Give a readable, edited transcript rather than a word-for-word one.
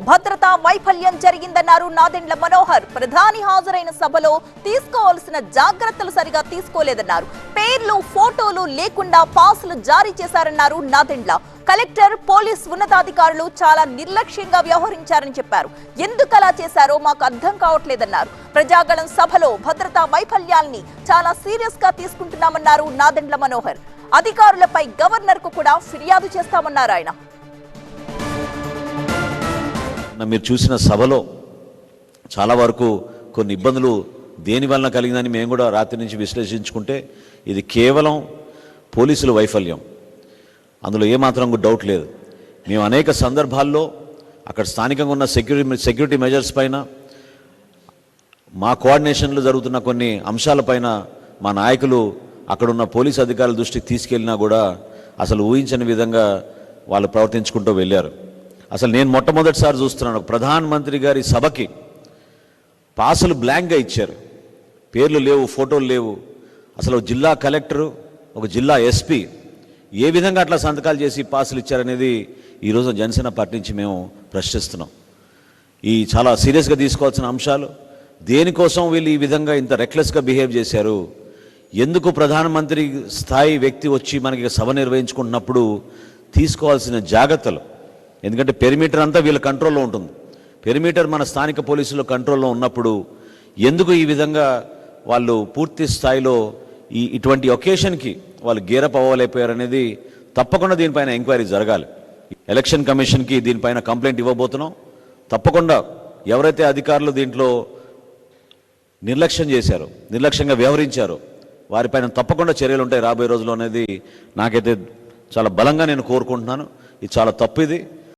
భద్రతా వైఫల్యం జరిగిందన్నారు నాదెండ్ల మనోహర్. ప్రధాని హాజరైన సభలో తీసుకోవాల్సిన జాగ్రత్తలు సరిగా తీసుకోలేదన్నారు. పేర్లు ఫోటోలు లేకుండా పాసులు జారీ చేశారన్నారు నాదెండ్ల. కలెక్టర్, పోలీస్ ఉన్నతాధికారులు చాలా నిర్లక్ష్యంగా వ్యవహరించారని చెప్పారు. ఎందుకలా చేశారో మాకు అర్థం కావట్లేదన్నారు. ప్రజాగళం సభలో భద్రతా వైఫల్యాల్ని చాలా సీరియస్ గా తీసుకుంటున్నామన్నారు నాదెండ్ల మనోహర్. అధికారులపై గవర్నర్ కు కూడా ఫిర్యాదు చేస్తామన్నారు ఆయన. మీరు చూసిన సభలో చాలా వరకు కొన్ని ఇబ్బందులు దేని వలన కలిగిందని మేము కూడా రాత్రి నుంచి విశ్లేషించుకుంటే ఇది కేవలం పోలీసుల వైఫల్యం, అందులో ఏమాత్రం డౌట్ లేదు. మేము అనేక సందర్భాల్లో అక్కడ స్థానికంగా ఉన్న సెక్యూరిటీ మెజర్స్ పైన, మా కోఆర్డినేషన్లో జరుగుతున్న కొన్ని అంశాలపైన మా నాయకులు అక్కడున్న పోలీస్ అధికారుల దృష్టికి తీసుకెళ్ళినా కూడా అసలు ఊహించని విధంగా వాళ్ళు ప్రవర్తించుకుంటూ వెళ్ళారు. అసలు నేను మొట్టమొదటిసారి చూస్తున్నాను, ప్రధానమంత్రి గారి సభకి పాసులు బ్లాంక్గా ఇచ్చారు, పేర్లు లేవు, ఫోటోలు లేవు. అసలు జిల్లా కలెక్టరు, ఒక జిల్లా ఎస్పీ ఏ విధంగా అట్లా సంతకాలు చేసి పాసులు ఇచ్చారనేది ఈరోజు జనసేన పార్టీ నుంచి మేము ప్రశ్నిస్తున్నాం. ఈ చాలా సీరియస్గా తీసుకోవాల్సిన అంశాలు. దేనికోసం వీళ్ళు ఈ విధంగా ఇంత రెక్లెస్గా బిహేవ్ చేశారు? ఎందుకు ప్రధానమంత్రి స్థాయి వ్యక్తి వచ్చి మనకి సభ నిర్వహించుకుంటున్నప్పుడు తీసుకోవాల్సిన జాగ్రత్తలు? ఎందుకంటే పెరిమీటర్ అంతా వీళ్ళ కంట్రోల్లో ఉంటుంది. పెరిమీటర్ మన స్థానిక పోలీసుల కంట్రోల్లో ఉన్నప్పుడు ఎందుకు ఈ విధంగా వాళ్ళు పూర్తి స్థాయిలో ఇటువంటి ఒకేషన్కి వాళ్ళు గేరప్ అవ్వలేకపోయారనేది తప్పకుండా దీనిపైన ఎంక్వైరీ జరగాలి. ఎలక్షన్ కమిషన్కి దీనిపైన కంప్లైంట్ ఇవ్వబోతున్నాం. తప్పకుండా ఎవరైతే అధికారులు దీంట్లో నిర్లక్ష్యం చేశారో, నిర్లక్ష్యంగా వ్యవహరించారో వారిపైన తప్పకుండా చర్యలు ఉంటాయి రాబోయే రోజుల్లో అనేది నాకైతే చాలా బలంగా నేను కోరుకుంటున్నాను. ఇది చాలా తప్పు. ఇది